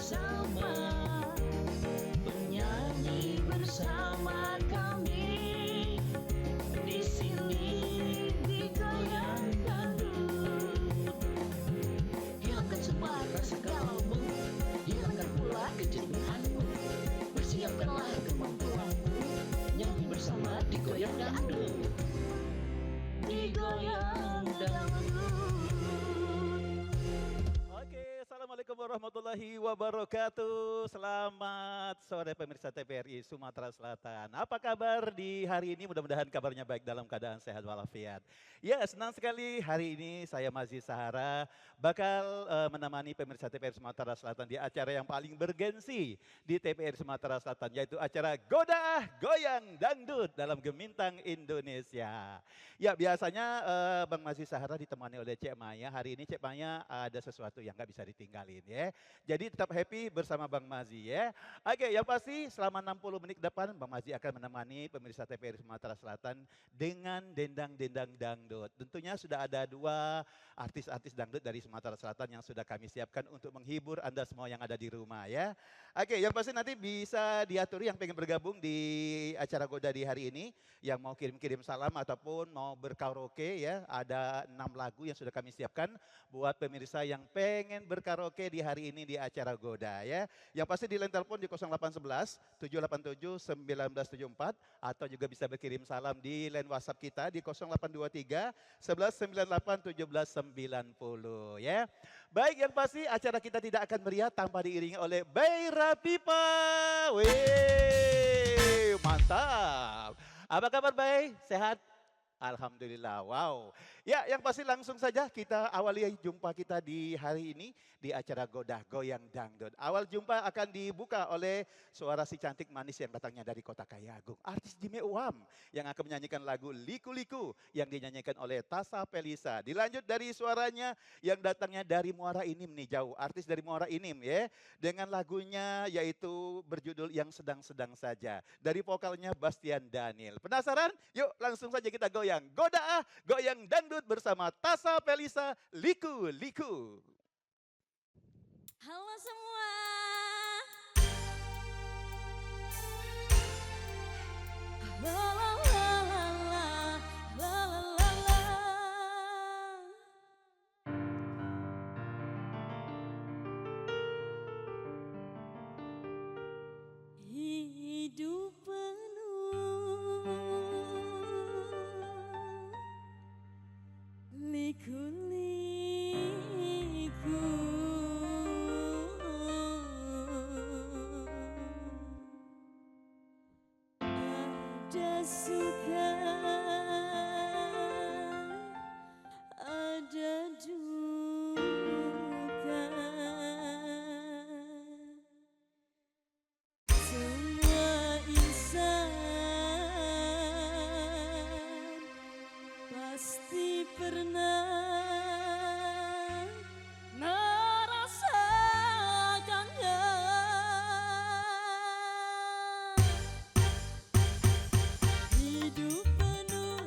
bersama, penyanyi bersama kami di sini di Goyang Dangdut. Hilangkan semua rasa galaumu, hilangkan pula kejenuhanmu, bersiapkanlah kemampuanmu, nyanyi bersama di Goyang Dangdut, di Goyang Dangdut. Oke, Assalamualaikum warahmatullahi wabarakatuh. Selamat sore pemirsa TVRI Sumatera Selatan. Apa kabar di hari ini? Mudah-mudahan kabarnya baik dalam keadaan sehat walafiat. Ya, senang sekali hari ini saya Mazi Sahara bakal menemani pemirsa TVRI Sumatera Selatan di acara yang paling bergensi di TVRI Sumatera Selatan, yaitu acara Godah Goyang Dangdut dalam Gemintang Indonesia. Ya, biasanya Bang Mazi Sahara ditemani oleh Cek Maya. Hari ini Cek Maya ada sesuatu yang nggak bisa ditinggalin ya. Jadi tetap happy bersama Bang Mazi ya. Oke, yang pasti selama 60 menit ke depan Bang Mazi akan menemani pemirsa TVRI Sumatera Selatan dengan dendang-dendang dangdut. Tentunya sudah ada dua artis-artis dangdut dari Sumatera Selatan yang sudah kami siapkan untuk menghibur Anda semua yang ada di rumah ya. Oke, yang pasti nanti bisa diatur yang pengen bergabung di acara Goda di hari ini, yang mau kirim-kirim salam ataupun mau berkaraoke ya. Ada 6 lagu yang sudah kami siapkan buat pemirsa yang pengen berkaraoke di hari ini di acara Goda ya. Yang pasti di line telepon di 0811 787 1974 atau juga bisa berkirim salam di line WhatsApp kita di 0823 1198 1790 ya. Baik, yang pasti acara kita tidak akan meriah tanpa diiringi oleh Baira Pipa. Wih, mantap. Apa kabar Bay? Sehat? Alhamdulillah, wow. Ya, yang pasti langsung saja kita awali jumpa kita di hari ini di acara Godah Goyang Dangdut. Awal jumpa akan dibuka oleh suara si cantik manis yang datangnya dari Kota Kayagung. Artis Jimmy Uwam yang akan menyanyikan lagu Liku Liku yang dinyanyikan oleh Tasa Pelisa. Dilanjut dari suaranya yang datangnya dari Muara Inim nih jauh. Artis dari Muara Inim ya. Dengan lagunya yaitu berjudul Yang Sedang-Sedang Saja. Dari vokalnya Bastian Daniel. Penasaran? Yuk langsung saja kita goyang. Godah Goyang Dangdut bersama Tasa Pelisa, Liku Liku. Halo semua. La la la la la la la la. Hidup penuh liku-liku, ada suka, ada duka, semua insan pasti pernah merasakannya. Hidup penuh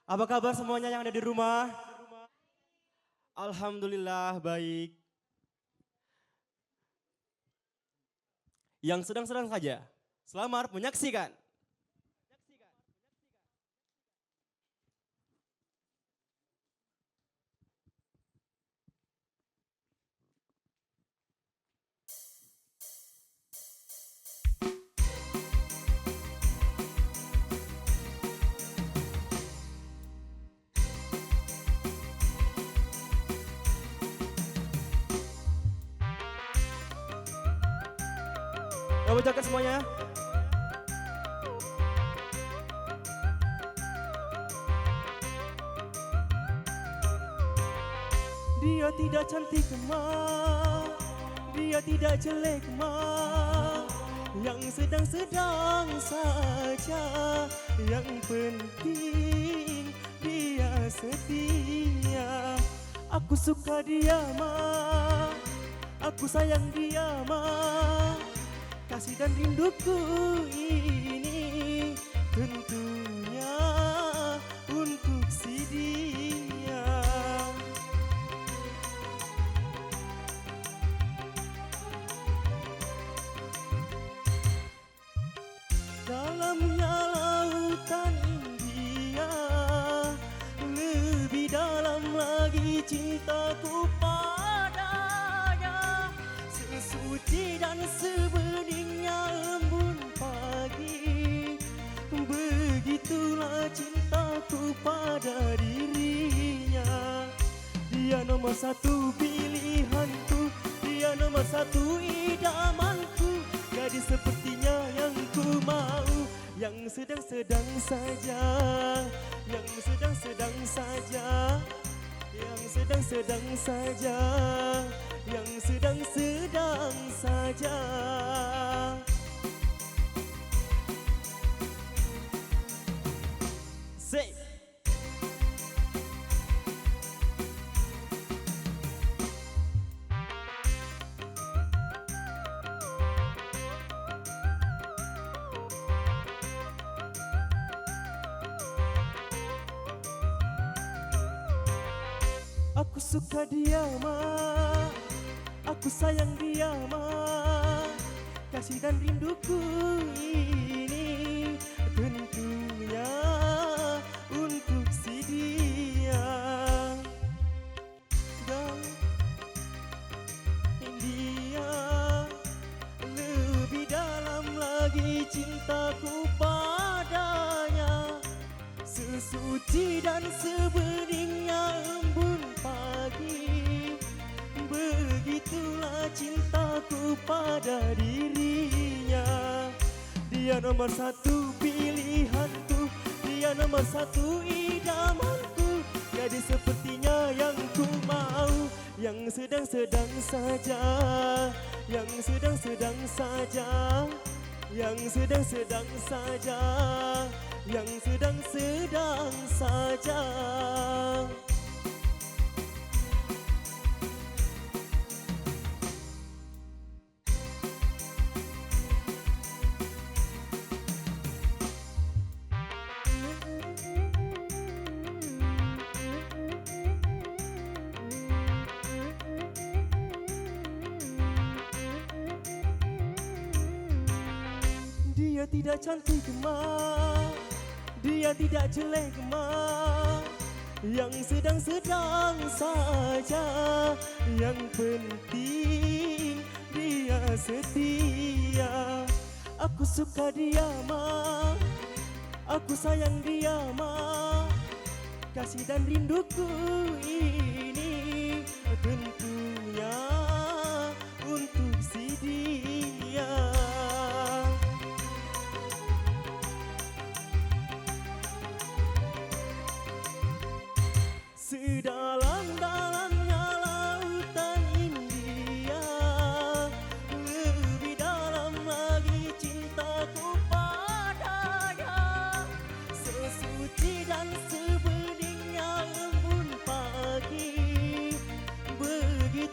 Apa kabar semuanya yang ada di rumah? Alhamdulillah baik. Yang sedang-sedang saja, selamat menyaksikan. Kami ucapkan semuanya. Dia tidak cantik mah, dia tidak jelek mah, yang sedang-sedang saja, yang penting dia setia. Aku suka dia mah, aku sayang dia mah. Kasih dan rinduku ini tentunya untuk si dia. Dalamnya lautan India, lebih dalam lagi cintaku padanya. Sesuci dan sebeningnya embun pagi, begitulah cintaku pada dirinya. Dia nomor satu pilihanku, dia nomor satu idamanku. Gadis sepertinya yang ku mau, yang sedang-sedang saja, yang sedang-sedang saja, yang sedang-sedang saja, yang sedang-sedang saja. Say. Aku suka dia mah, aku sayang dia mah. Kasih dan rinduku ini tentunya untuk si dia. Dan dia lebih dalam lagi cintaku padanya. Sesuci dan sebeningnya embun pagi, begitulah cintaku pada dirinya. Dia nomor satu pilihanku, dia nomor satu idamanku. Gadis sepertinya yang ku mau, yang sedang-sedang saja, yang sedang-sedang saja, yang sedang-sedang saja, yang sedang-sedang saja. Dia tidak cantik mah, dia tidak jelek mah, yang sedang-sedang saja, yang penting dia setia. Aku suka dia mah, aku sayang dia mah. Kasih dan rinduku ini tentunya untuk si dia. Sedalam-dalamnya lautan India, lebih dalam lagi cintaku padanya. Sesuci dan sebeningnya embun pagi, begitu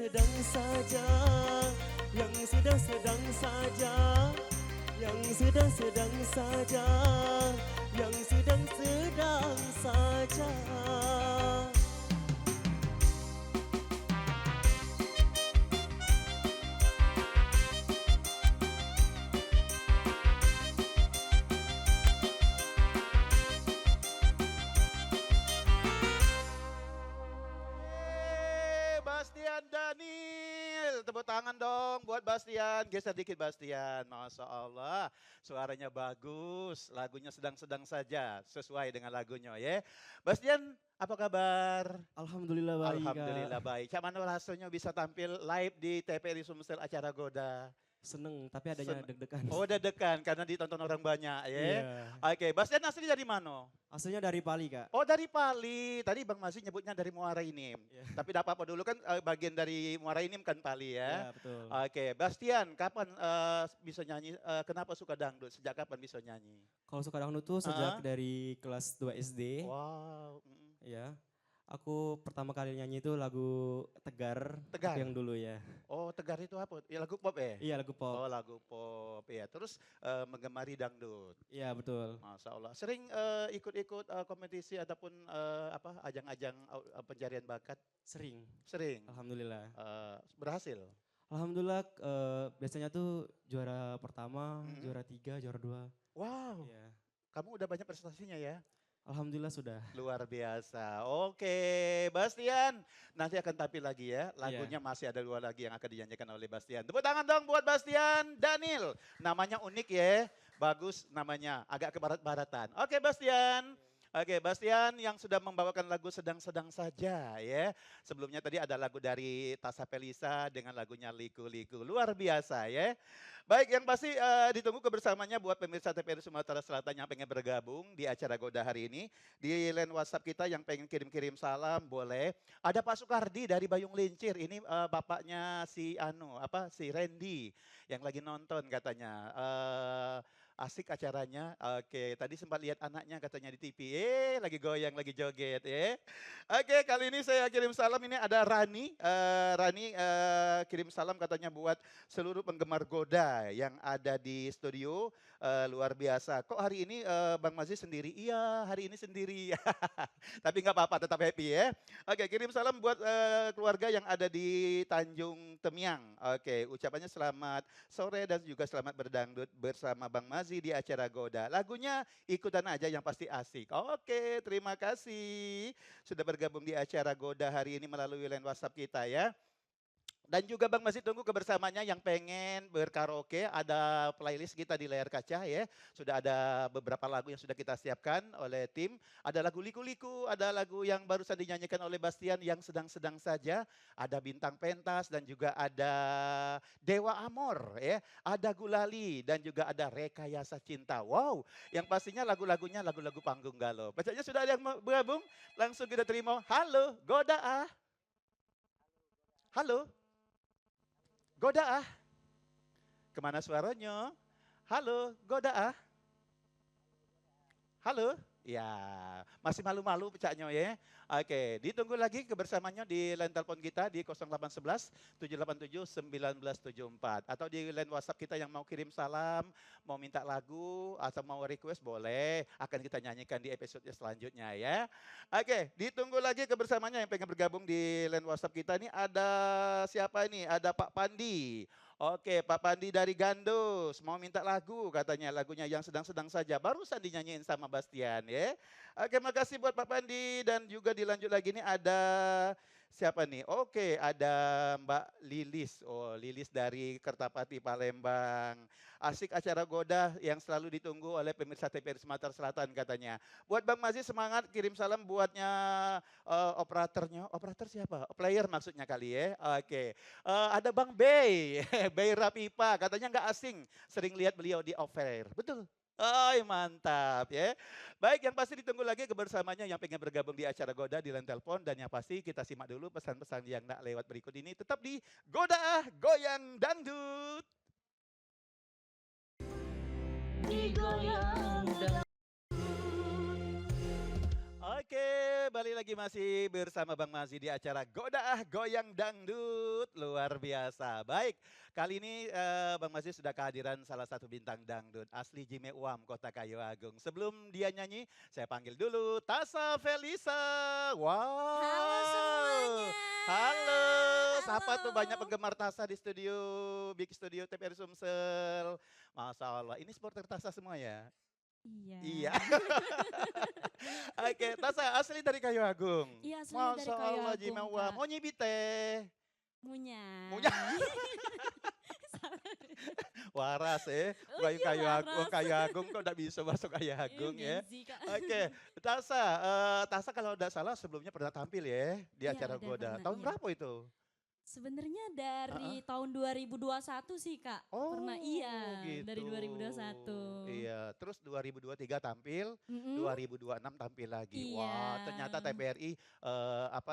sedang-sedang saja, yang sedang-sedang saja, yang sedang-sedang saja, yang sedang-sedang saja. Bastian Daniel, tepuk tangan dong buat Bastian. Geser dikit Bastian, Masya Allah. Suaranya bagus, lagunya sedang-sedang saja, sesuai dengan lagunya ya. Bastian, apa kabar? Alhamdulillah baik, Kak. Alhamdulillah baik. Cak mana rasanya bisa tampil live di TPRI Sumsel acara Goda? Seneng, tapi adanya deg-degan. Oh udah dekan karena ditonton orang banyak ya. Iya. Oke, Bastian asli dari mana? Aslinya dari Pali, Kak. Oh dari Pali, tadi Bang Masih nyebutnya dari Muara Inim. Iya. Tapi tidak apa-apa dulu kan bagian dari Muara Inim kan Pali ya. Iya, betul. Oke, Bastian, kapan bisa nyanyi? Kenapa suka dangdut? Sejak kapan bisa nyanyi? Kalau suka dangdut tuh sejak dari kelas 2 SD. Wow. Ya. Aku pertama kali nyanyi itu lagu Tegar, Tegar? yang dulu ya. Oh, Tegar itu apa? Ya lagu pop ya? Iya, lagu pop. Oh, lagu pop. Ya, terus menggemari dangdut. Iya, betul. Masya Allah. Sering ikut-ikut kompetisi ataupun ajang-ajang pencarian bakat? Sering. Sering. Alhamdulillah. Berhasil. Alhamdulillah biasanya tuh juara pertama, juara 3, juara 2. Wow. Iya. Kamu udah banyak prestasinya ya? Alhamdulillah sudah. Luar biasa. Oke, Bastian. Nanti akan tampil lagi ya. Lagunya masih ada 2 lagi yang akan dinyanyikan oleh Bastian. Tepuk tangan dong buat Bastian Daniel. Namanya unik ya. Bagus namanya. Agak ke barat-baratan. Oke, Bastian. Oke, Bastian yang sudah membawakan lagu Sedang-sedang Saja ya. Sebelumnya tadi ada lagu dari Tasa Pelisa dengan lagunya Liku-Liku. Luar biasa ya. Baik, yang pasti ditunggu kebersamaannya buat pemirsa TPRI Sumatera Selatan yang pengen bergabung di acara Goda hari ini. Di line WhatsApp kita yang pengen kirim-kirim salam boleh. Ada Pak Sukardi dari Bayung Lincir. Ini bapaknya si Randy yang lagi nonton katanya. Asik acaranya. Oke, tadi sempat lihat anaknya katanya di TV. Lagi goyang, lagi joget ya. Oke, kali ini saya kirim salam. Ini ada Rani. Rani kirim salam katanya buat seluruh penggemar Goda yang ada di studio. Luar biasa. Kok hari ini Bang Mazi sendiri? Iya, hari ini sendiri. Tapi nggak apa-apa, tetap happy ya. Oke, kirim salam buat keluarga yang ada di Tanjung Temiang. Oke, ucapannya selamat sore dan juga selamat berdangdut bersama Bang Mazi di acara Goda. Lagunya ikutan aja yang pasti asik. Oke, terima kasih sudah bergabung di acara Goda hari ini melalui line WhatsApp kita ya. Dan juga Bang masih tunggu kebersamaannya yang pengen berkaraoke, ada playlist kita di layar kaca ya. Sudah ada beberapa lagu yang sudah kita siapkan oleh tim. Ada lagu Liku-Liku, ada lagu yang barusan dinyanyikan oleh Bastian yang sedang-sedang saja. Ada Bintang Pentas dan juga ada Dewa Amor ya. Ada Gulali dan juga ada Rekayasa Cinta. Wow, yang pastinya lagu-lagunya lagu-lagu panggung galau. Bacanya sudah ada yang mau bergabung? Langsung kita terima. Halo, Goda ah. Halo. Goda ah. Kemana suaranya? Halo, Goda ah. Halo. Ya, masih malu-malu pecahnya ya. Oke, ditunggu lagi kebersamaannya di line telepon kita di 0811 787 1974 atau di line WhatsApp kita yang mau kirim salam, mau minta lagu atau mau request boleh, akan kita nyanyikan di episode selanjutnya ya. Oke, ditunggu lagi kebersamaannya yang pengen bergabung di line WhatsApp kita ini ada siapa ini? Ada Pak Pandi. Oke, Pak Pandi dari Gandus mau minta lagu katanya, lagunya yang sedang-sedang saja. Barusan dinyanyiin sama Bastian ya. Oke, makasih buat Pak Pandi dan juga dilanjut lagi nih ada siapa nih? Oke, ada Mbak Lilis. Oh, Lilis dari Kertapati Palembang. Asik acara Goda yang selalu ditunggu oleh pemirsa TPRI Sumatera Selatan katanya. Buat Bang Mazi semangat kirim salam buatnya operatornya. Operator siapa? Player maksudnya kali ya. Oke. Ada Bang Bey, Bey Rapipa katanya nggak asing. Sering lihat beliau di off-air. Betul? Oh mantap ya. Baik, yang pasti ditunggu lagi kebersamanya yang pengen bergabung di acara Goda di line telepon. Dan yang pasti kita simak dulu pesan-pesan yang nak lewat berikut ini. Tetap di Goda Goyang Dangdut. Digoyang dan Oke, kembali lagi masih bersama Bang Mazi di acara Godaah Goyang Dangdut. Luar biasa. Baik, kali ini Bang Mazi sudah kehadiran salah satu bintang dangdut asli Jimeuam, Kota Kayu Agung. Sebelum dia nyanyi, saya panggil dulu Tasa Felisa. Wow. Halo semuanya. Halo. Sapa tuh Halo. banyak penggemar Tasa di studio, Big Studio TPRI Sumsel. Masya Allah, ini supporter Tasa semua ya? Iya. Iya. Oke, Tasa asli dari Kayu Agung. Iya, asli dari Masya Kayu Allah, Agung, Jimawa. Kak. Mau nyibit teh. Munya. Munya. Waras Oh Kayu iya, Kayu Agung, waras. Kayu Agung kok udah bisa masuk Kayu Agung ya. Gen Z, Kak. Oke, Tasa, Tasa kalau tidak salah sebelumnya pernah tampil ya di Iya, acara udah Goda. pernah, Tahun iya. berapa itu? Sebenarnya dari tahun 2021 sih, Kak. Oh, Pernah dari gitu. 2021. Iya, terus 2023 tampil, Mm-mm. 2026 tampil lagi. Wah, Iya. ternyata TPRI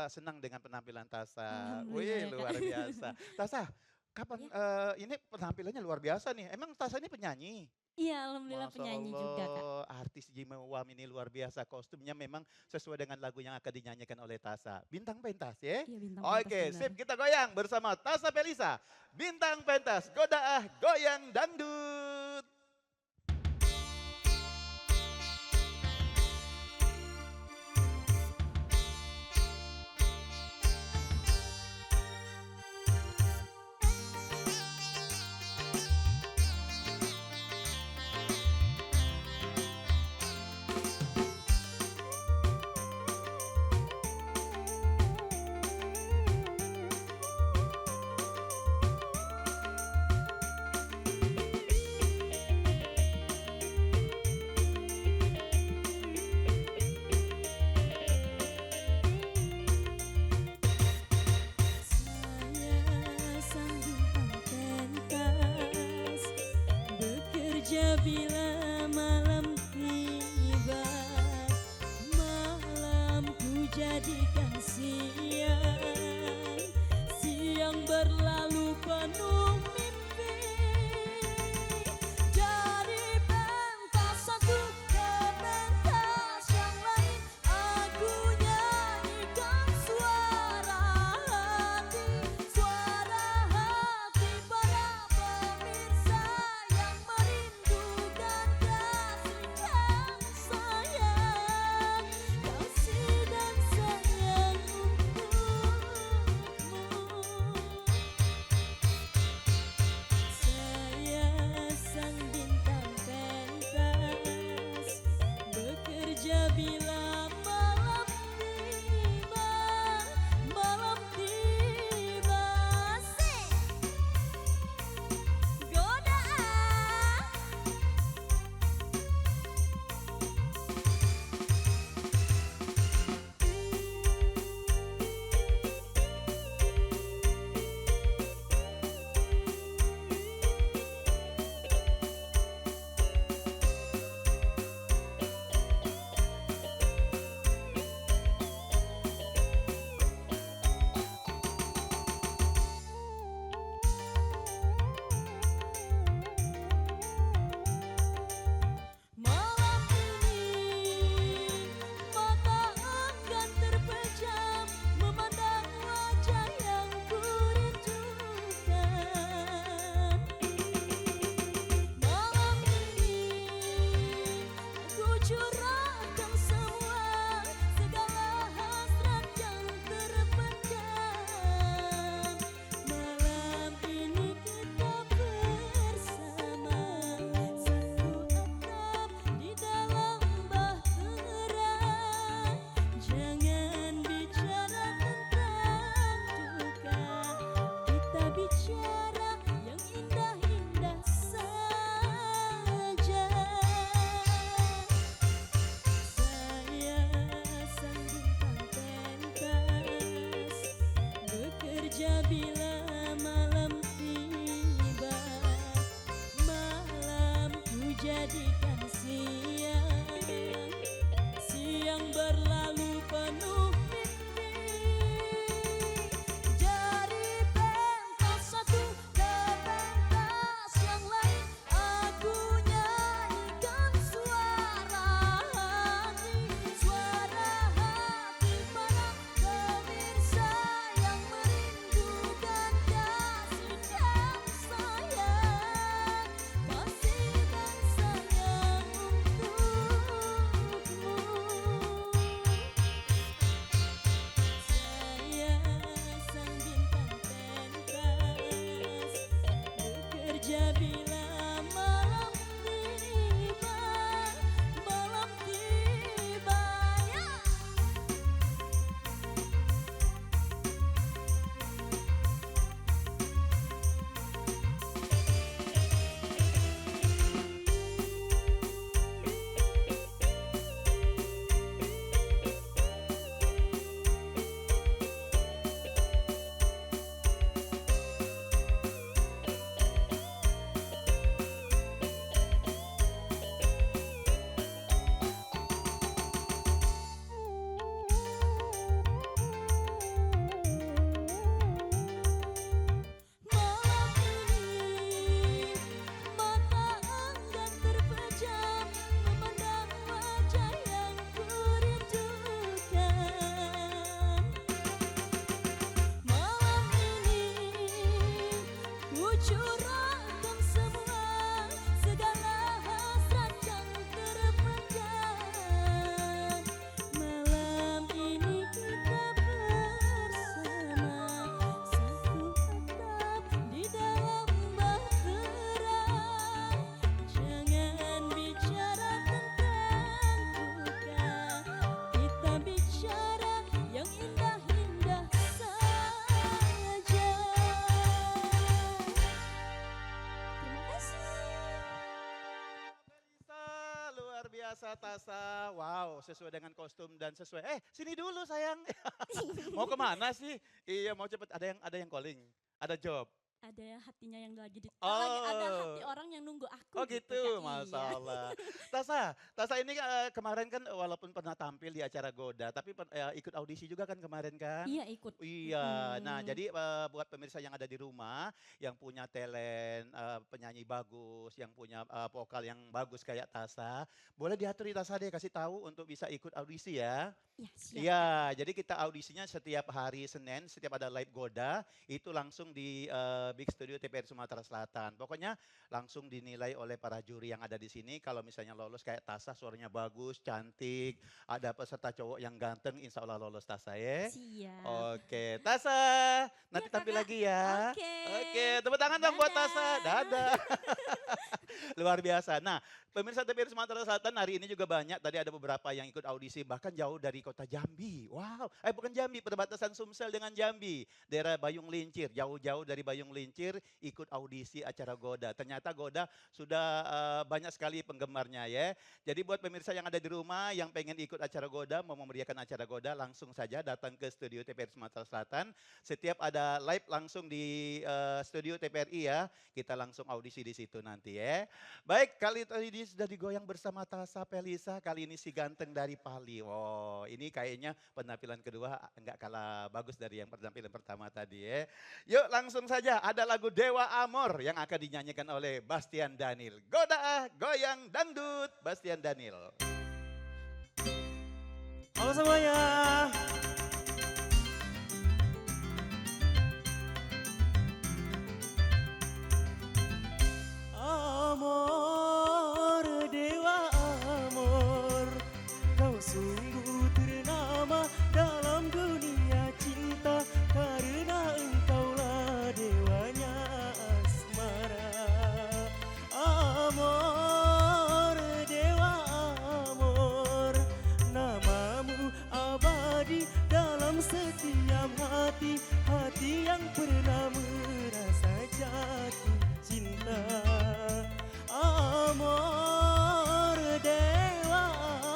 senang dengan penampilan Tasa. Alhamdulillah Wih, ya, Kak. luar biasa. Tasa, kapan ini penampilannya luar biasa nih. Emang Tasa ini penyanyi? Iya, alhamdulillah Masya penyanyi juga, Kak. Allah, artis Jimeuam ini luar biasa. Kostumnya memang sesuai dengan lagu yang akan dinyanyikan oleh Tasa. Bintang pentas ya? Iya, bintang pentas Oke, benar. sip, kita goyang bersama Tasa Felisa. Bintang pentas, Godaah Goyang Dangdut. Saya sang bintang pentas, bekerja bila malam tiba. Malam ku jadikan siang, siang berlalu penuh mimpi. Dari pentas satu ke pentas yang lain, aku nyanyikan suara hati para pemirsa yang merindukan kasih dan sayang untukmu. Saya sang bintang pentas, bekerja bila malam tiba, malam tiba. Godaah. Tasa. Wow, sesuai dengan kostum dan sesuai. Sini dulu sayang. Mau kemana sih? Iya, mau cepet. Ada yang calling. Ada job. Ada hatinya yang lagi lagi Oh. ada hati orang yang nunggu aku Oh gitu, gitu, Kak. Masya Iya. Allah. Tasa ini kemarin kan walaupun pernah tampil di acara Goda, tapi ikut audisi juga kan kemarin kan? Iya ikut. Iya, nah Mm-mm. jadi buat pemirsa yang ada di rumah, yang punya talent, penyanyi bagus, yang punya vokal yang bagus kayak Tasa, boleh diatur di Tasa deh, kasih tahu untuk bisa ikut audisi ya. Ya siap. Iya, jadi kita audisinya setiap hari Senin, setiap ada live Goda, itu langsung di Big Studio TPR Sumatera Selatan. Pokoknya langsung dinilai oleh para juri yang ada di sini. Kalau misalnya lolos kayak Tasa, suaranya bagus, cantik, ada peserta cowok yang ganteng, insya Allah lolos Tasa ya. Siap. Oke, Tasa, nanti Iya, tampil Kakak. lagi ya. Oke. Oke, tepuk tangan dong buat Tasa. Dadah. Dadah. Luar biasa. Nah, pemirsa TPR Sumatera Selatan hari ini juga banyak. Tadi ada beberapa yang ikut audisi, bahkan jauh dari kota Jambi. Wow, bukan Jambi, perbatasan Sumsel dengan Jambi. Daerah Bayung Lincir, jauh-jauh dari Bayung Lincir ikut audisi acara Goda. Ternyata Goda sudah banyak sekali penggemarnya ya. Jadi buat pemirsa yang ada di rumah, yang pengen ikut acara Goda, mau memeriahkan acara Goda, langsung saja datang ke studio TPR Sumatera Selatan. Setiap ada live langsung di studio TPRI ya, kita langsung audisi di situ nanti ya. Baik, kali ini sudah digoyang bersama Tasa Pelisa, kali ini si ganteng dari Pali. Wow, ini kayaknya penampilan kedua enggak kalah bagus dari yang penampilan pertama tadi ya. Yuk langsung saja, ada lagu Dewa Amor yang akan dinyanyikan oleh Bastian Daniel. Goda goyang dangdut, Bastian Daniel. Halo semuanya. Amor, dewa amor, kau sungguh ternama dalam dunia cinta karena engkaulah dewanya asmara. Amor, dewa amor, namamu abadi dalam setiap hati, hati yang pernah merasa jatuh cinta. Amor, dewa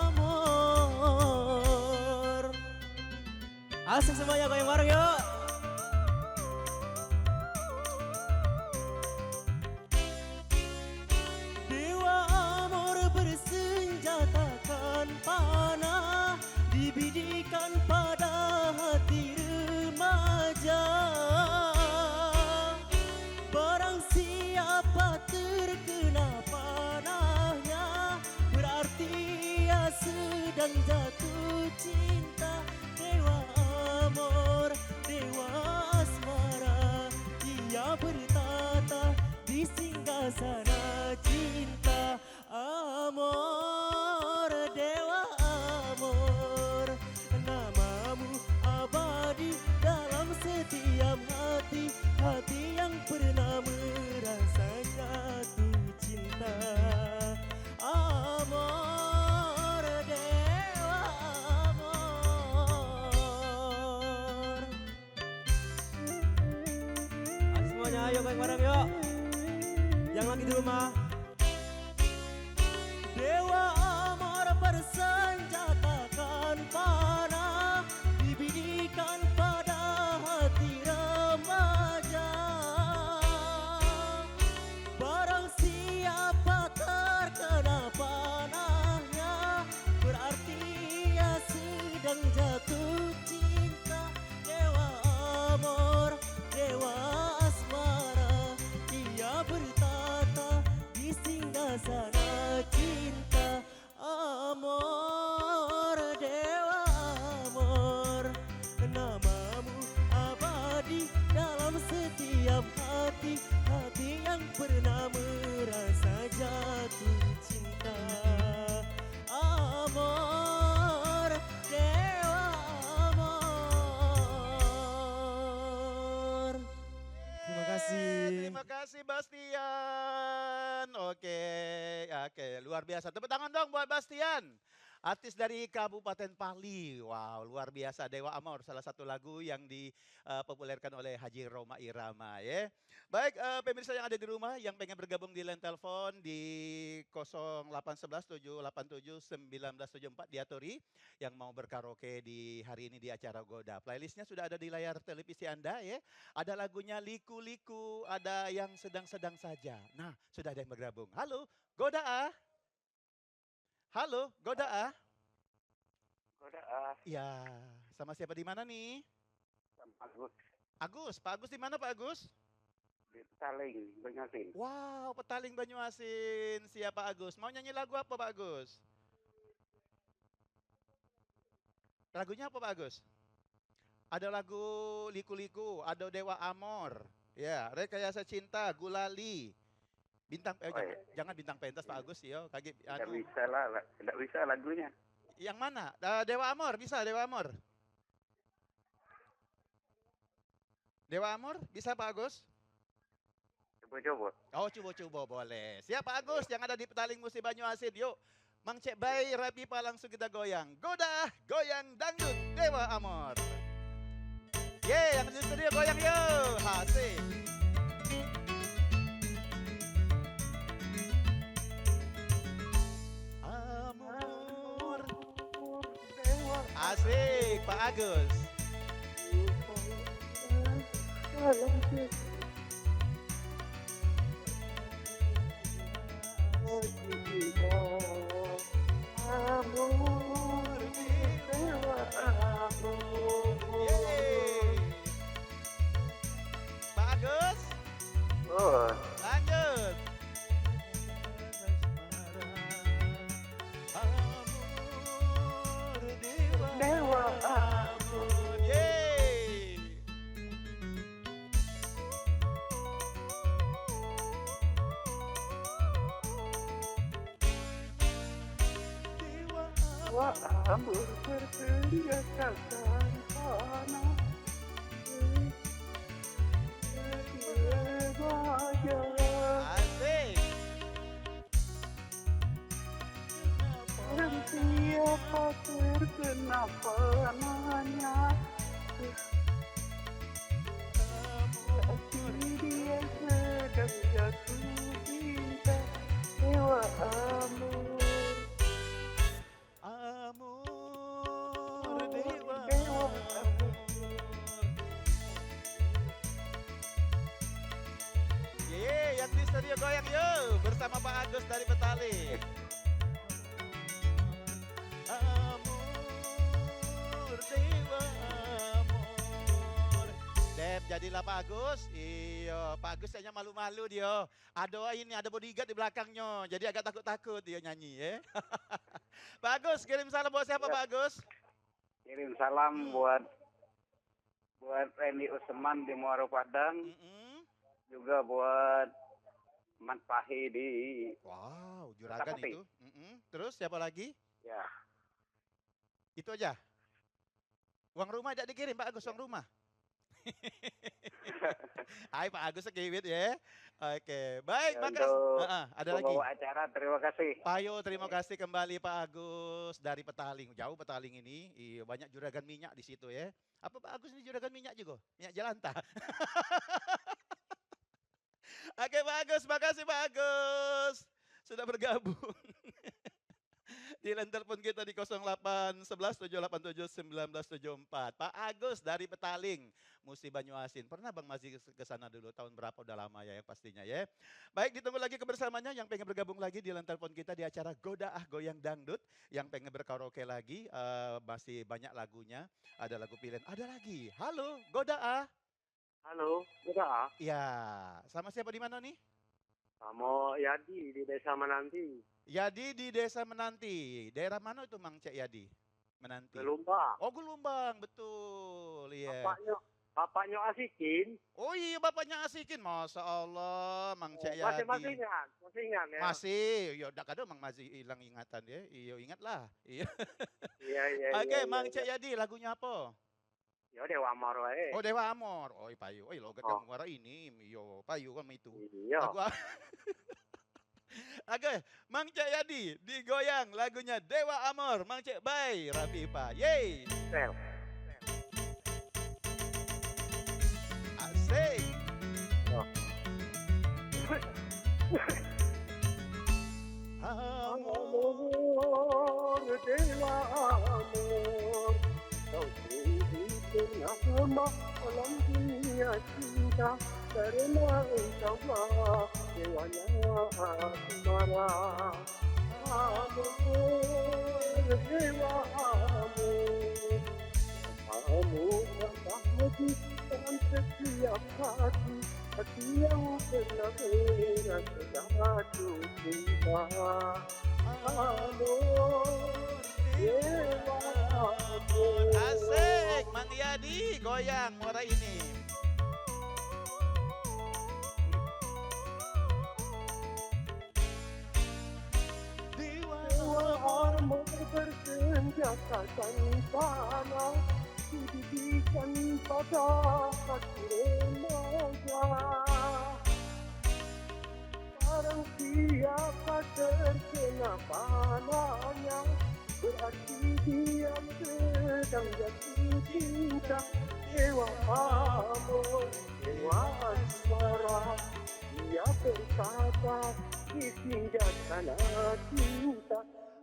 amor. Asik semuanya goyang bareng yuk. Dewa amor bersenjatakan panah, dibidikan pada hati remaja. Barang siapa terkena panahnya, berarti ia sedang jatuh cinta. Dewa amor, dewa asmara, ia bertata di singgasana cinta. Amor, dewa amor, namamu abadi dalam setiap hati, hati yang pernah merasa jatuh cinta. Amor, dewa amor. Asik semuanya, ayo goyang bareng yuk. Yang lagi di rumah. Dewa amor bersenjatakan panah, dibidikan pada hati remaja. Barang siapa terkena panahnya, berarti ia sedang jatuh cinta. Dewa amor, dewa asmara, ia bertata di singgasana cinta. Amor, dewa amor, namamu abadi dalam setiap hati, hati yang pernah merasa jatuh cinta. Amor, dewa amor. Terima kasih. Terima kasih Bastian. Oke, luar biasa. Tepuk tangan dong buat Bastian. Artis dari Kabupaten Pali. Wow, luar biasa. Dewa Amor, salah satu lagu yang dipopulerkan oleh Haji Roma Irama ya. Baik, pemirsa yang ada di rumah yang pengen bergabung di line telepon di 0811 787 1974 di Atori yang mau berkaraoke di hari ini di acara Goda. Playlistnya sudah ada di layar televisi Anda ya. Ada lagunya Liku-Liku, ada yang sedang-sedang saja. Nah, sudah ada yang bergabung. Halo, Goda ah. Halo, Goda ah. Udah, Ya, sama siapa di mana nih? Agus Agus, Pak Agus di mana Pak Agus? di Petaling, Banyasin. Wow, Petaling Banyuasin. Siapa Agus? Mau nyanyi lagu apa Pak Agus? Lagunya apa Pak Agus? Ada lagu Liku-Liku, ada Dewa Amor. Ya, Rekayasa Cinta, Gulali. Bintang Oh, jangan, iya. jangan bintang pentas Pak Agus yo, kaget Tidak anu. bisa lah, tidak bisa lagunya. Yang mana? Dewa Amor, bisa Dewa Amor. Dewa Amor, bisa Pak Agus? Coba-coba. Oh, coba-coba boleh. Siap Pak Agus yang ada di Petaling Musi Banyuasin. Yuk, Mang Cek Bay, Rapi Pa langsung kita goyang. Goda, goyang dangdut, Dewa Amor. Ye, yang di studio goyang yuk. Asik. Amor. Dewa, Asik, Pak Agus. dalam amor, dewa amor. Yeay. Pak Agus, Oh, lanjut. Amor, dewa amor. Yeay. Dewa amor berteriakan tanah. Asik. Dan siapa terkena panahnya, dia sedang jatuh cinta. Dewa amor, Amor, dewa Dewa amor. Yeay, yang di studio goyang yuk bersama Pak Agus dari Betaling. Amor, dewa amor. Dem, jadilah Pak Agus. Iya, Pak Agus kayaknya malu-malu dia. Ada bodyguard di belakangnya, jadi agak takut-takut dia nyanyi ya. Pak Agus, kirim salam buat siapa Ya. Pak Agus? kirim salam buat Randy Usman di Muaro Padang, Mm-mm. juga buat Mat Pahi di Wow, juragan Takati. itu. Mm-mm. Terus siapa lagi? ya. Itu aja. Uang rumah tidak dikirim Pak Agus, uang rumah. Hai Pak Agus sekibit ya. Oke, baik, Ya, makasih. untuk Ada lagi. pembawa acara, terima kasih. Payo, terima kasih kembali Pak Agus dari Petaling. Jauh Petaling ini, iya, banyak juragan minyak di situ ya. Apa Pak Agus ini juragan minyak juga? Minyak jelantah. Oke Pak Agus, makasih Pak Agus sudah bergabung. Di line telepon kita di 0811 787 1974. Pak Agus dari Petaling, Musi Banyuasin. Pernah Bang masih ke sana dulu, tahun berapa udah lama ya yang pastinya ya. Baik, ditunggu lagi kebersamaannya yang pengen bergabung lagi di line telepon kita di acara Goda Ah Goyang Dangdut. Yang pengen berkaraoke lagi, masih banyak lagunya. Ada lagu pilihan, ada lagi. Halo, Goda Ah. Halo, udah. Ya, sama siapa di mana nih? Kamu Yadi di Desa Menanti, Yadi di Desa Menanti. Daerah mana itu Mang Cek Yadi? Menanti. Gelumbang. Oh, Gulumbang, betul. Iya. Bapaknya Asikin. Oh iya, bapaknya Asikin. Masya Allah, Mang Cek Masih Yadi. ingat ya. Masih, ya udah kadang Mang masih hilang ingatan ya. Iya, ingatlah. Iya. Iya. Oke, Mang Cek Yadi, lagunya apa? Ya Dewa Amor wae. Oh, Dewa Amor. Oh, payu. Oh, logat Oh. kamu ngara ini. Yo, payu kan itu. Iya. Lagu Oke, Mang Jayadi digoyang lagunya Dewa Amor, Mang Cek Bay, Raffi Ipa. Yeay, Sel. asik. Oh. Amor. Amor, dewa amor, kau sungguh ternama dalam dunia cinta, karena engkaulah dewanya asmara. Amor, dewa amor, kamu abadi dalam setiap hati, hati yang pernah merasa jatuh cinta. Amor, dewa amor. Asik, Mang Yadi goyang muara ini. Dewa Dewa Amor. amor bersenjatakan panah, didikan pada hati remaja. Barang siapa terkena panahnya, berarti dia sedang jatuh cinta. Dewa amor, dewa asmara, dia berkata ditinggalkan cinta.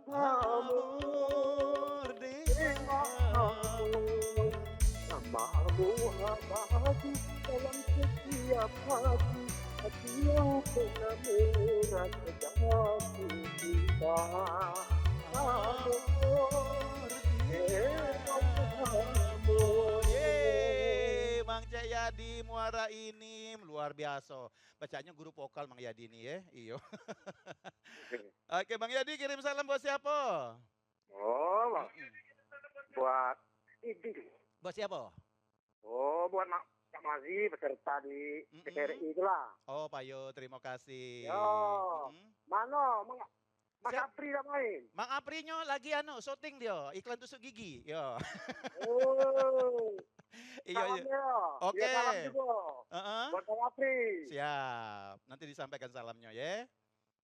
Amor, dewa amor, namamu abadi dalam setiap hati, hati yang pernah merasa jatuh cinta. Amor, dewa amor. Yeay, Mang Jayadi muara ini luar biasa. Bacanya guru vokal Mang Yadi ini ya. Iyo. Oke, Bang Yadi kirim salam buat siapa? Oh, buat ini. Buat siapa? Oh, buat Mak Mazi peserta di Mm-mm. TVRI itulah. Oh, Payo, terima kasih. Yo. Mm-mm. Mana, Mas Siap. Apri dah main. Mang Aprinyo lagi syuting dia, iklan tusuk gigi. Yo. Oh, Iya, salam iya. ya. Oke. Ya, salam juga. Heeh. Buat Mas Apri. Siap. Nanti disampaikan salamnya ya.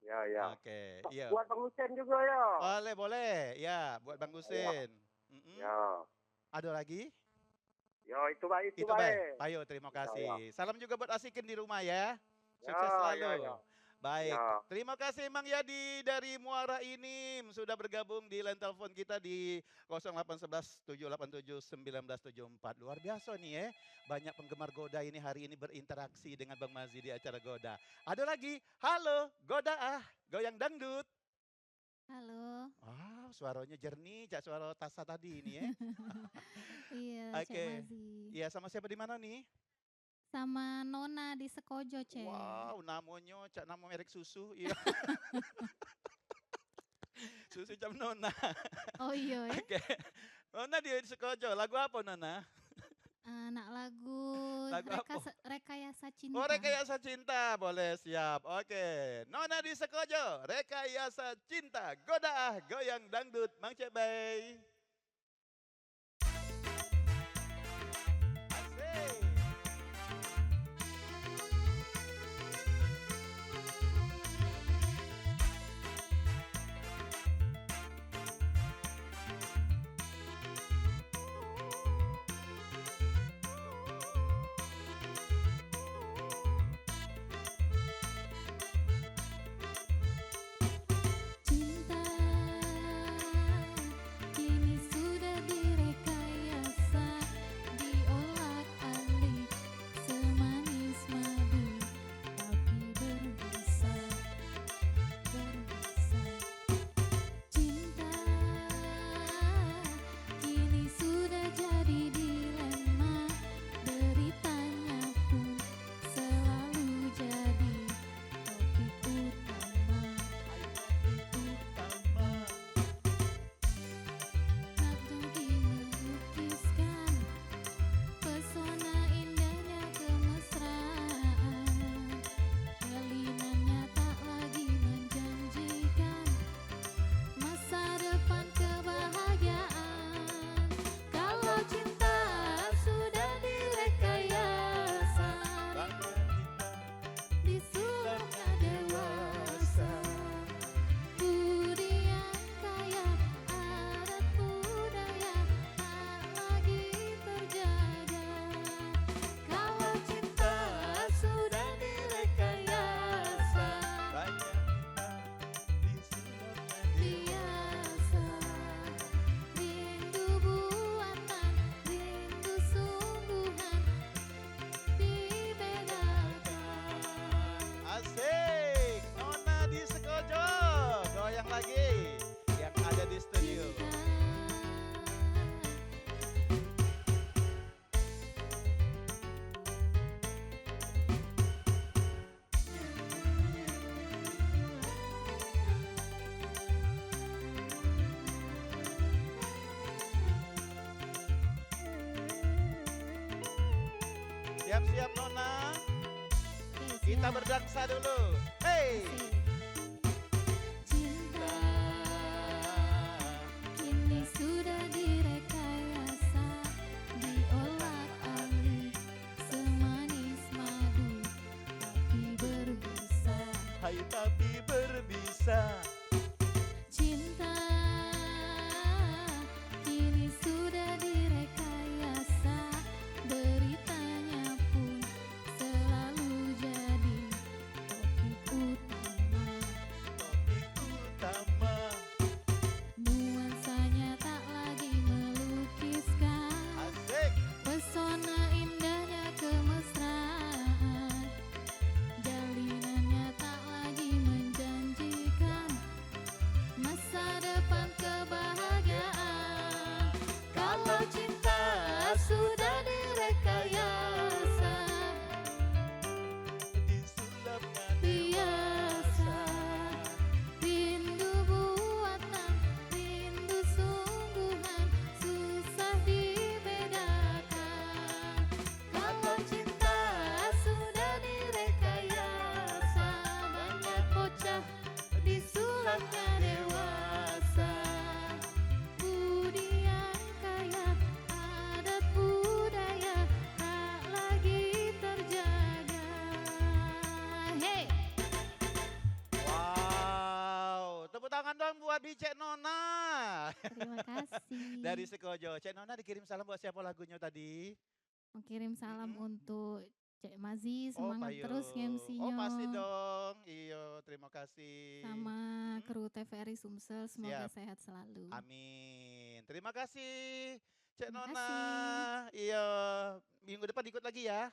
Ya, ya. Oke, iya. Buat Bang Hussein juga ya. Boleh, boleh. Ya, buat Bang Husin. Mm-mm. Ya. Ada lagi? Yo, itu baik, itu Itu baik. baik. Payo, terima kasih. Ya, Salam juga buat Asikin di rumah ya. Ya, Sukses selalu. ya, ya. Baik. Ya. Terima kasih Mang Yadi dari Muara Inim sudah bergabung di line telepon kita di 0811 787 1974. Luar biasa nih ya. Banyak penggemar Goda ini hari ini berinteraksi dengan Bang Mazi di acara Goda. Ada lagi. Halo, Goda goyang dangdut. Halo. Wow, suaranya jernih, cak suara Tasa tadi ini ya. Iya, Oke. Cek Mazi. Iya, sama siapa di mana nih? Sama Nona di Sekojo, Cek. Wow, namanya cak nama merek susu. Iya. Susu jam Nona. Oh iya ya. Oke. Nona di Sekojo, lagu apa Nona? Anak lagu, Lagu apa? Rekayasa Cinta. Oh, Rekayasa Cinta, boleh siap. Oke. Nona di Sekojo, Rekayasa Cinta, Goda goyang dangdut, Mang Cebay. Asik. Cinta kini Siap-siap Nona, Oke, kita siap. berdansa dulu. Hey. Asik. Cinta kini sudah direkayasa, diolak-alik semanis madu, tapi berbisa. Hai tapi berbisa. Cinta kini sudah direkayasa, beritanya pun selalu jadi topik utama. Topik utama. Nuansanya tak lagi melukiskan Asik. pesona indahnya kemesraan. Jalinannya tak lagi menjanjikan masa depan kebahagiaan. Kalau cinta sudah direkayasa, Disulapnya biasa. Rindu buatan, rindu sungguhan, susah dibedakan. Kalau cinta sudah direkayasa, banyak bocah disulapnya dewasa. Budi yang kaya, adat budaya tak lagi terjaga. Hey! Wow, tepuk tangan dong buat di Cek Nona. Terima kasih. Dari Sekojo. Cek Nona dikirim salam buat siapa lagunya tadi? Mengirim salam Mm-mm. untuk Cek Mazi, Oh, semangat Payo. terus MC-nya. Oh, pasti dong. Iya, terima kasih. Sama Mm. kru TVRI Sumsel, semoga Siap. sehat selalu. Amin. Terima kasih. Cek Terima Nona. kasih. Iya, minggu depan ikut lagi ya.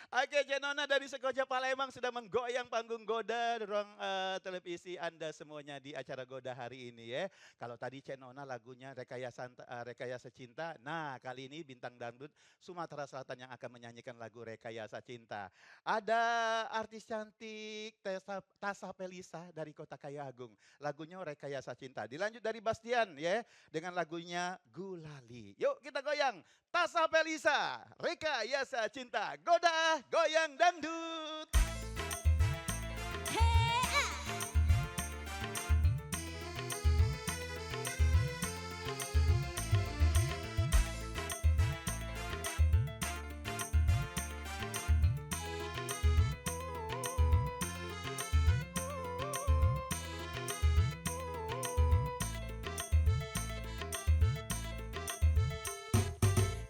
Oke, Cek Nona dari Sekoja Palembang sudah menggoyang panggung Goda ruang televisi Anda semuanya di acara Goda hari ini ya. Kalau tadi Cek Nona lagunya Rekayasa Cinta. Nah, kali ini bintang dangdut Sumatera Selatan yang akan menyanyikan lagu Rekayasa Cinta. Ada artis cantik Tasa Pelisa dari Kota Kaya Agung. Lagunya Rekayasa Cinta. Dilanjut dari Bastian ya dengan lagunya Gulali. Yuk kita goyang. Tasa Pelisa, Rekayasa Cinta, Goda, goyang dangdut.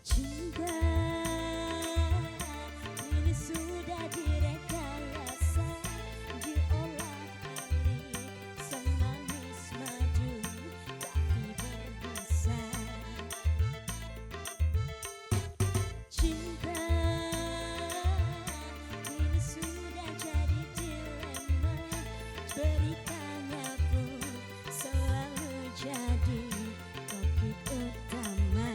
Cinta ini sudah direkayasa, diolah-alik semanis madu, tapi berbisa. Cinta ini sudah jadi dilema, beritanya pun selalu jadi topik utama.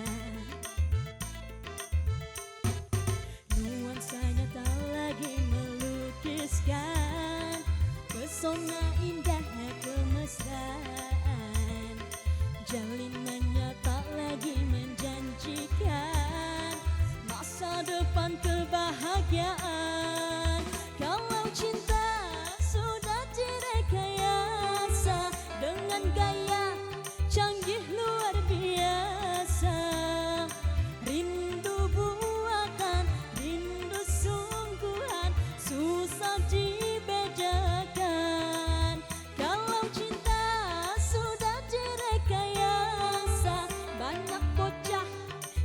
Nuansanya tak lagi melukiskan pesona indahnya kemesraan. Jalinannya tak lagi menjanjikan masa depan kebahagiaan. Kalau cinta sudah direkayasa dengan gaya canggih luar biasa. Rindu buatan, rindu sungguhan, susah dibedakan. Kalau cinta sudah direkayasa, banyak bocah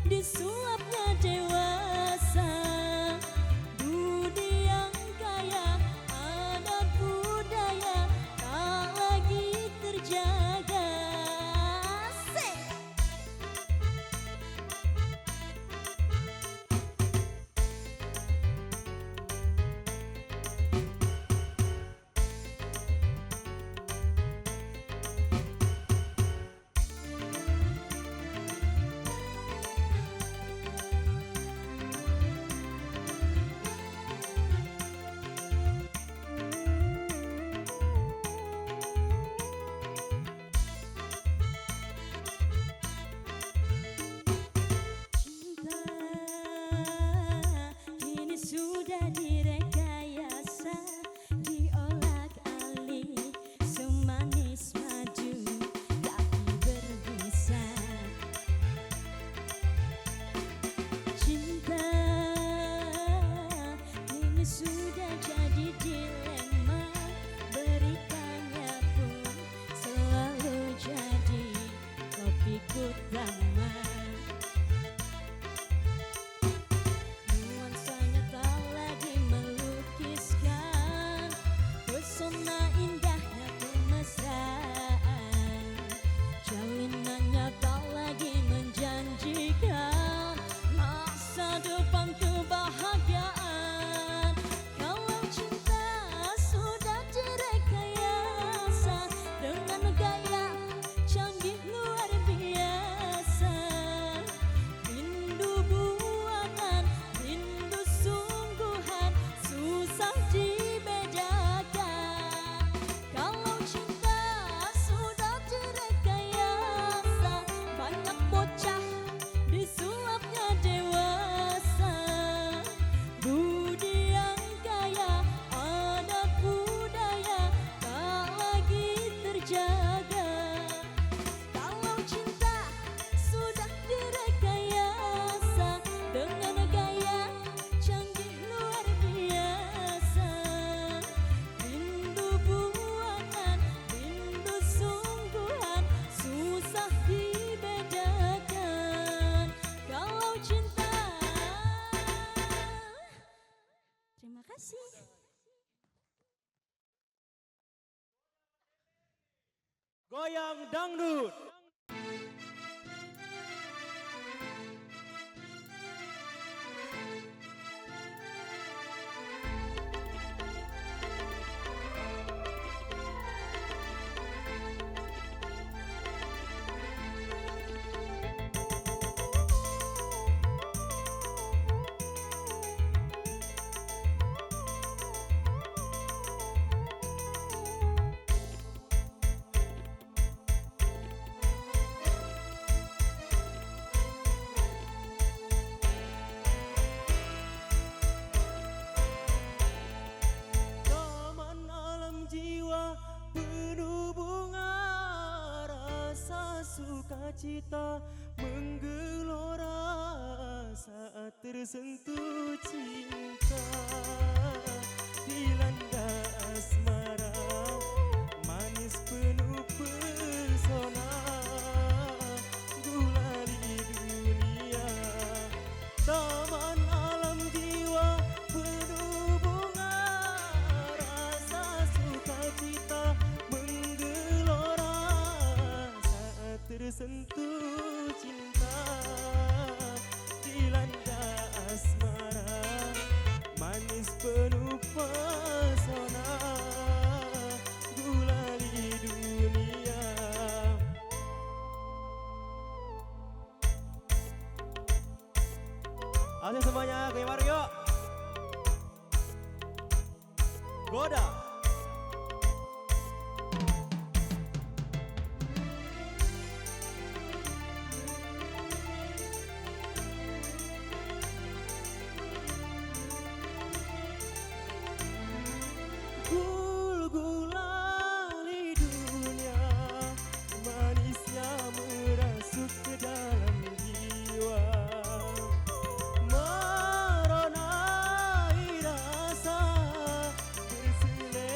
disulapnya dewasa. Budi ikut ramai. Nuansanya tak lagi melukiskan pesona indahnya kemesraan. Jalinannya tak lagi menjanjikan masa depan kebahagiaan. Kalau cinta sudah direkayasa dengan gaya canggih luar biasa. Rindu buangan, rindu sungguhan, susah dibedakan. Kalau cinta sudah direkayasa, banyak bocah disulapnya dewasa. Budi yang kaya, adat budaya tak lagi terjaga. Kalau cinta sudah direkayasa dengan gaya canggih luar biasa. Rindu buangan, rindu sungguhan, susah dibedakan. Kalau cinta. Terima kasih. Goyang dangdut. Taman alam jiwa penuh bunga, rasa sukacita menggelora saat tersentuh cinta. Dilanda asmara, manis penuh pesona, gulali dunia. Taman alam jiwa penuh bunga, rasa sukacita menggelora saat tersentuh cinta. Dilanda asmara, manis penuh pesona, gulali dunia. Ayo semuanya, ke Mario. Goda. Gulali dunia, manisnya merasuk ke dalam jiwa. Meronai rasa berselera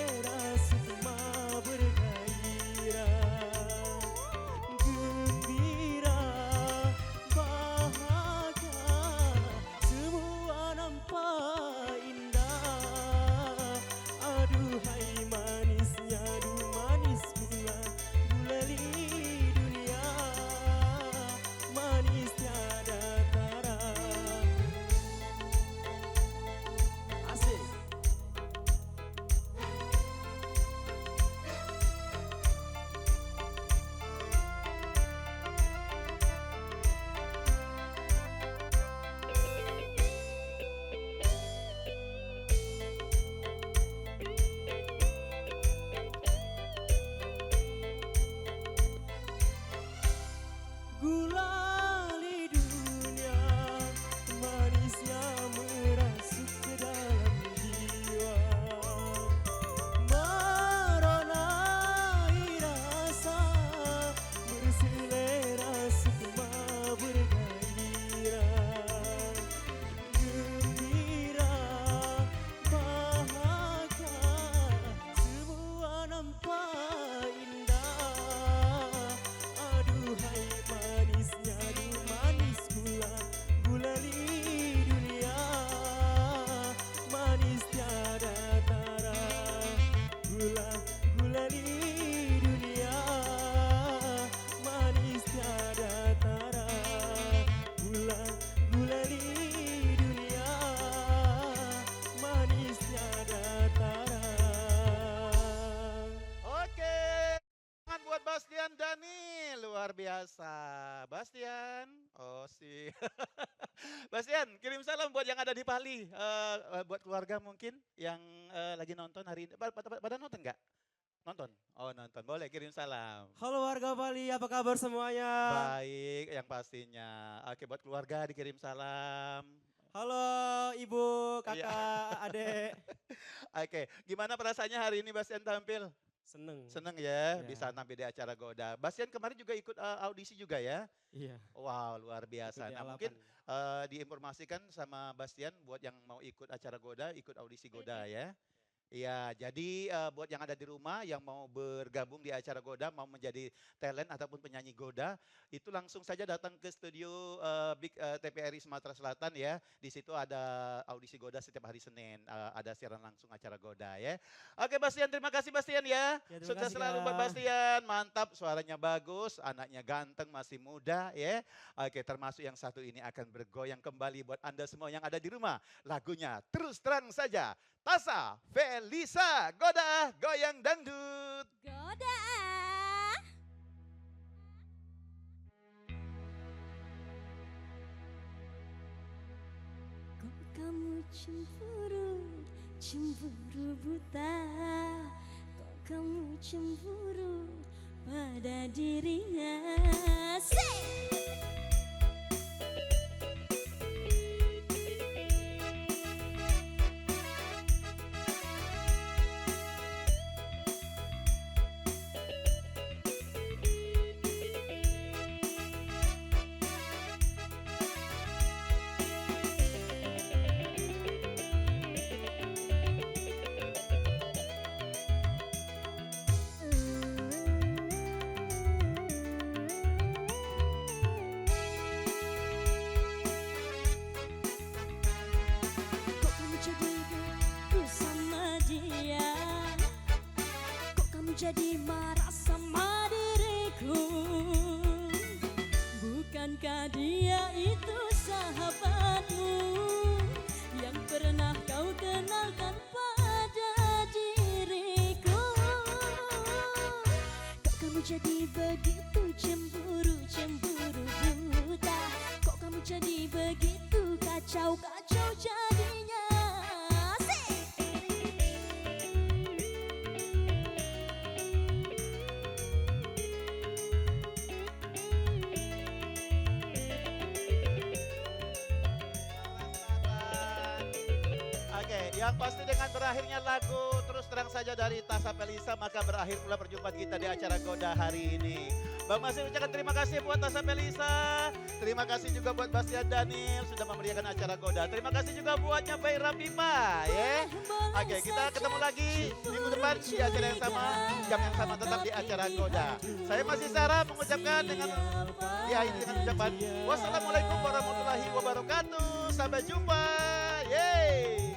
biasa. Bastian, oh sih. Bastian, kirim salam buat yang ada di Bali, buat keluarga mungkin yang lagi nonton hari ini. Pada nonton nggak? Nonton? Oh nonton, boleh kirim salam. Halo warga Bali, apa kabar semuanya? Baik, yang pastinya. Oke, buat keluarga dikirim salam. Halo ibu, Iya. kakak, adek. Oke, gimana perasaannya hari ini Bastian tampil? Seneng. Seneng ya, Iya. bisa tampil di acara Goda. Bastian kemarin juga ikut audisi juga ya? Iya. Wow, luar biasa. ikut di Nah Alapan. mungkin diinformasikan sama Bastian buat yang mau ikut acara Goda, ikut audisi Goda ya. Iya, jadi buat yang ada di rumah yang mau bergabung di acara Goda, mau menjadi talent ataupun penyanyi Goda, itu langsung saja datang ke studio Big TVRI Sumatera Selatan ya. Di situ ada audisi Goda setiap hari Senin, ada siaran langsung acara Goda ya. Oke Bastian, terima kasih Bastian ya. Ya, terima Sukses kasih, selalu Kak. buat Bastian, mantap, suaranya bagus, anaknya ganteng, masih muda ya. Oke, termasuk yang satu ini akan bergoyang kembali buat Anda semua yang ada di rumah. Lagunya terus terang saja. Tasa Felisa, Goda Goyang Dangdut. Goda. Kok kamu cemburu, cemburu buta. Kok kamu cemburu pada dirinya. Say! Kok kamu jadi begitu sama dia? Kok kamu jadi marah sama diriku? Bukankah dia itu sahabatmu yang pernah kau kenalkan pada diriku? Kok kamu jadi begitu cemburu, cemburu buta? Kok kamu jadi begitu kacau, kacau jadinya? Asik! Oke, yang pasti dengan berakhirnya lagu terus terang saja dari Tasa Felisa, maka berakhir pula perjumpaan kita di acara Goda hari ini. Bang Masih ucapkan terima kasih buat Tasa Felisa. Terima kasih juga buat Bastian Daniel sudah memeriahkan acara Goda. Terima kasih juga buat Nyampai Rapipa ya. Oke, kita ketemu lagi minggu depan di acara yang sama, jam yang sama tetap di acara Goda. Saya masih Sarah mengucapkan dengan dengan ucapan wassalamualaikum warahmatullahi wabarakatuh. Sampai jumpa. Yeay.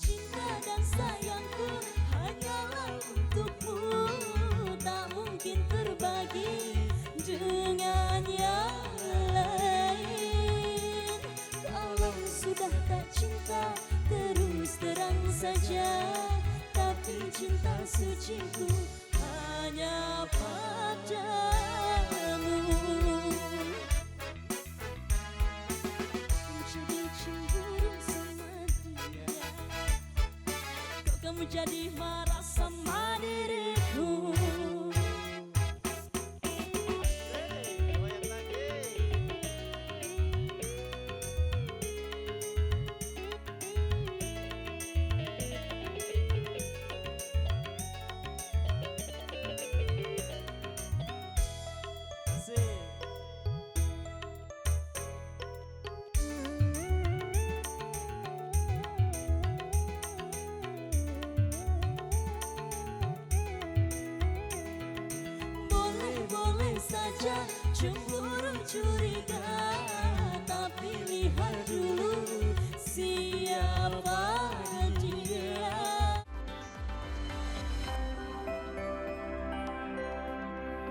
Cinta dan sayangku hanyalah untukmu, tak mungkin terbagi dengan yang lain. Kalau sudah tak cinta, terus terang saja, tapi cinta suciku hanya padamu. Kamu jadi cemburu sama dia, kok kamu jadi marah sama diriku? Hey, goyang lagi. Asik. Boleh-boleh saja cemburu curiga, tapi lihat dulu